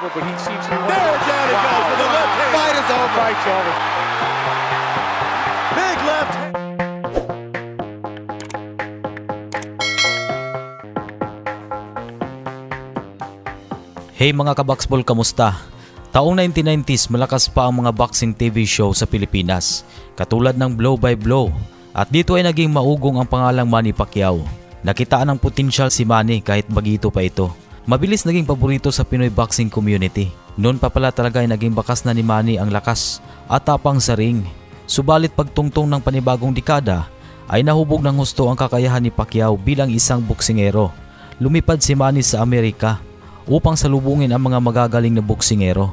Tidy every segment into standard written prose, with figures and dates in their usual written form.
But he seems to be There, down he goes with the left hand. Fight is over. Fight's over. Big left. Hey mga kaboxball, kamusta? Taong 1990s, malakas pa ang mga boxing TV show sa Pilipinas, katulad ng Blow by Blow. At dito ay naging maugong ang pangalang Manny Pacquiao. Nakitaan ng potensyal si Manny kahit bagito pa ito. Mabilis naging paborito sa Pinoy boxing community. Noon pa pala talaga ay naging bakas na ni Manny ang lakas at tapang sa ring. Subalit pagtungtong ng panibagong dekada ay nahubog ng husto ang kakayahan ni Pacquiao bilang isang boksingero. Lumipad si Manny sa Amerika upang salubungin ang mga magagaling na boksingero.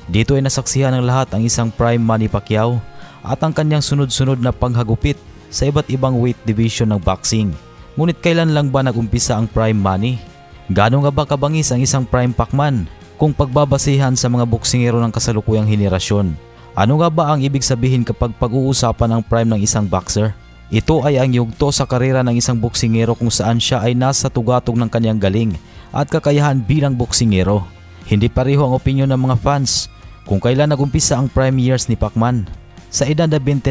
Dito ay nasaksihan ng lahat ang isang prime Manny Pacquiao at ang kanyang sunod-sunod na paghagupit sa iba't ibang weight division ng boxing. Ngunit kailan lang ba nagumpisa ang prime Manny? Gaano nga ba kabangis ang isang prime Pacman kung pagbabasihan sa mga boksingero ng kasalukuyang henerasyon? Ano nga ba ang ibig sabihin kapag pag-uusapan ang prime ng isang boxer? Ito ay ang yugto sa karera ng isang boksingero kung saan siya ay nasa tugatog ng kanyang galing at kakayahan bilang boksingero. Hindi pareho ang opinyon ng mga fans kung kailan nagumpisa ang prime years ni Pacman. Sa edad na 29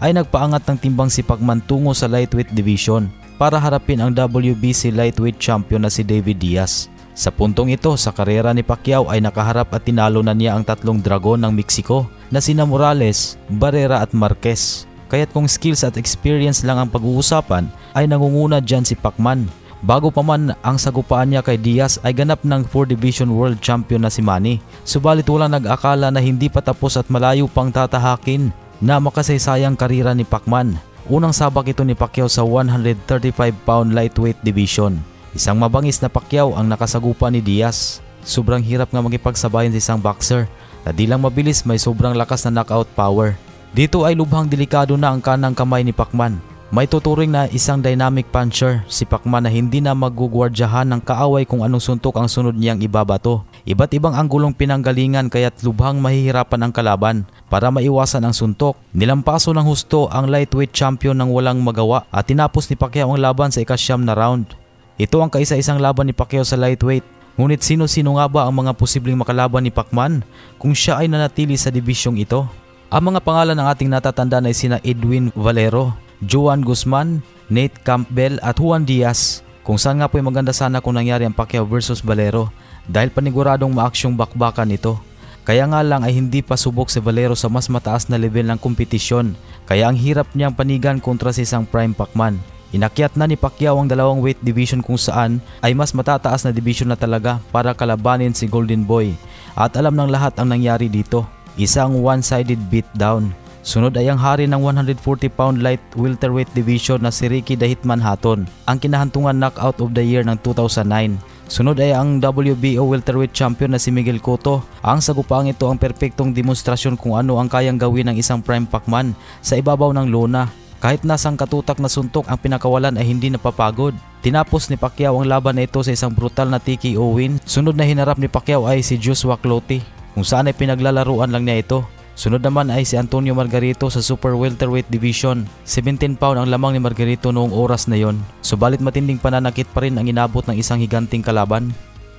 ay nagpaangat ng timbang si Pacman tungo sa lightweight division para harapin ang WBC lightweight champion na si David Diaz. Sa puntong ito sa karera ni Pacquiao ay nakaharap at tinalo na niya ang tatlong dragon ng Mexico na sina Morales, Barrera at Marquez. Kaya't kung skills at experience lang ang pag-uusapan ay nangunguna dyan si Pacman. Bago pa man ang sagupaan niya kay Diaz ay ganap ng 4 Division World Champion na si Manny. Subalit walang nag-akala na hindi pa tapos at malayo pang tatahakin na makasaysayang karera ni Pacman. Unang sabak ito ni Pacquiao sa 135-pound lightweight division. Isang mabangis na Pacquiao ang nakasagupa ni Diaz. Sobrang hirap nga makipagsabayan sa isang boxer na di lang mabilis, may sobrang lakas na knockout power. Dito ay lubhang delikado na ang kanang kamay ni Pacman. May tuturing na isang dynamic puncher si Pacman na hindi na magugwardyahan ng kaaway kung anong suntok ang sunod niyang ibabato. Iba't ibang anggulong pinanggalingan kaya't lubhang mahihirapan ang kalaban. Para maiwasan ang suntok, nilampaso ng husto ang lightweight champion ng walang magawa at tinapos ni Pacquiao ang laban sa ika-9 na round. Ito ang kaisa-isang laban ni Pacquiao sa lightweight. Ngunit sino-sino nga ba ang mga posibleng makalaban ni Pacman kung siya ay nanatili sa dibisyong ito? Ang mga pangalan ng ating natatandaan ay sina Edwin Valero, Joan Guzman, Nate Campbell at Juan Diaz. Kung saan nga po ay maganda sana kung nangyari ang Pacquiao versus Valero dahil paniguradong maaksyong bakbakan nito. Kaya nga lang ay hindi pa subok si Valero sa mas mataas na level ng kompetisyon, kaya ang hirap niyang panigan kontra sa isang prime Pacman. Inakyat na ni Pacquiao ang dalawang weight division kung saan ay mas matataas na division na talaga para kalabanin si Golden Boy. At alam ng lahat ang nangyari dito, isang one-sided beatdown. Sunod ay ang hari ng 140-pound light welterweight division na si Ricky the Hitman Hatton, ang kinahantungan knockout of the year ng 2009. Sunod ay ang WBO welterweight champion na si Miguel Cotto. Ang sagupaang ito ang perpektong demonstrasyon kung ano ang kayang gawin ng isang prime Pacman sa ibabaw ng lona. Kahit nasang katutak na suntok ang pinakawalan ay hindi napapagod. Tinapos ni Pacquiao ang laban na ito sa isang brutal na TKO win. Sunod na hinarap ni Pacquiao ay si Joshua Clottey, kung saan ay pinaglalaruan lang niya ito. Sunod naman ay si Antonio Margarito sa super welterweight division. 17 pound ang lamang ni Margarito noong oras na yon. Subalit matinding pananakit pa rin ang inabot ng isang higanting kalaban.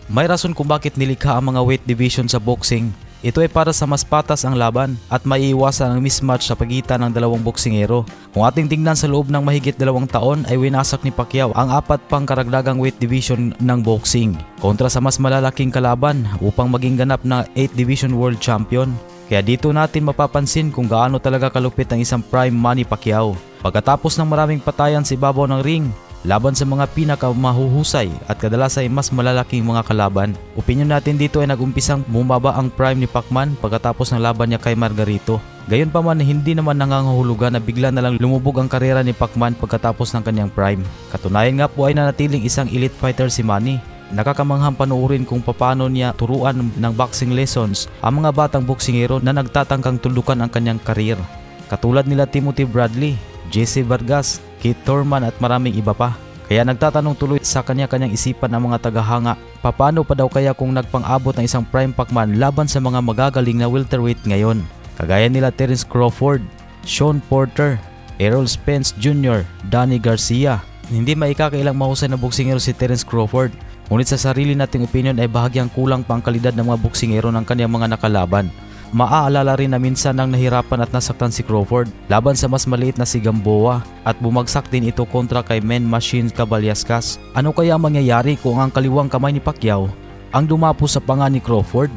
May rason kung bakit nilikha ang mga weight division sa boxing. Ito ay para sa mas patas ang laban at maiiwasan ang mismatch sa pagitan ng dalawang boksingero. Kung ating tingnan sa loob ng mahigit 2 taon ay winasak ni Pacquiao ang 4 pang karagdagang weight division ng boxing kontra sa mas malalaking kalaban upang maging ganap na 8 division world champion. Kaya dito natin mapapansin kung gaano talaga kalupit ang isang prime Manny Pacquiao. Pagkatapos ng maraming patayan sa ibabaw ng ring, laban sa mga pinakamahuhusay at kadalas ay mas malalaking mga kalaban. Opinyon natin dito ay nagumpisang bumaba ang prime ni Pacman pagkatapos ng laban niya kay Margarito. Gayunpaman hindi naman nangangahulugan na bigla na lang lumubog ang karera ni Pacman pagkatapos ng kanyang prime. Katunayan nga po ay nanatiling isang elite fighter si Manny. Nakakamanghang panoorin kung paano niya turuan ng boxing lessons ang mga batang boksingero na nagtatangkang tulukan ang kanyang karir. Katulad nila Timothy Bradley, Jesse Vargas, Keith Thurman at maraming iba pa. Kaya nagtatanong tuloy sa kanya-kanyang isipan ng mga tagahanga, paano pa daw kaya kung nagpang-abot ng isang prime Pacman laban sa mga magagaling na welterweight ngayon? Kagaya nila Terence Crawford, Sean Porter, Errol Spence Jr., Danny Garcia. Hindi maikakailang mahusay na boksingero si Terence Crawford. Ngunit sa sarili nating opinion ay bahagyang kulang pa ang kalidad ng mga boksingero ng kanyang mga nakalaban. Maaalala rin na minsan nang nahirapan at nasaktan si Crawford laban sa mas maliit na si Gamboa at bumagsak din ito kontra kay Man Machine Caballascas. Ano kaya ang mangyayari kung ang kaliwang kamay ni Pacquiao ang dumapo sa panga ni Crawford?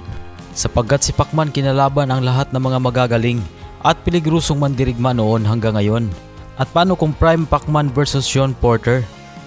Sapagkat si Pacman kinalaban ang lahat ng mga magagaling at peligrosong mandirigma noon hanggang ngayon. At paano kung Prime Pacman versus Sean Porter?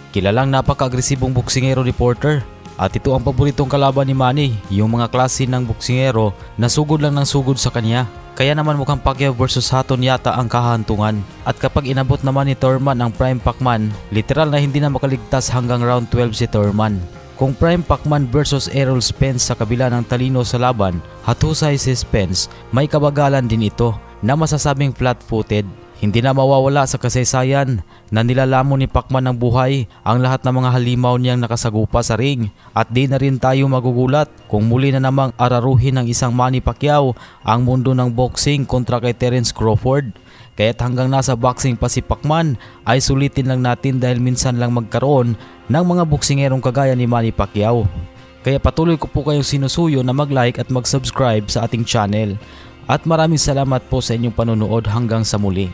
Kilalang napaka-agresibong boksingero ni Porter. At ito ang paboritong kalaban ni Manny, yung mga klase ng boksingero na sugod lang ng sugod sa kanya. Kaya naman mukhang Pacquiao versus Hatton yata ang kahantungan. At kapag inabot naman ni Thurman ang Prime Pacman, literal na hindi na makaligtas hanggang round 12 si Thurman. Kung Prime Pacman versus Errol Spence sa kabila ng talino sa laban, hatusay si Spence, may kabagalan din ito na masasabing flat-footed. Hindi na mawawala sa kasaysayan na nilalamon ni Pacman ng buhay ang lahat ng mga halimaw niyang nakasagupa sa ring at di na rin tayo magugulat kung muli na namang araruhin ng isang Manny Pacquiao ang mundo ng boxing kontra kay Terence Crawford. Kaya't hanggang nasa boxing pa si Pacman ay sulitin lang natin dahil minsan lang magkaroon ng mga boksingerong kagaya ni Manny Pacquiao. Kaya patuloy ko po kayong sinusuyo na mag-like at mag-subscribe sa ating channel. At maraming salamat po sa inyong panonood hanggang sa muli.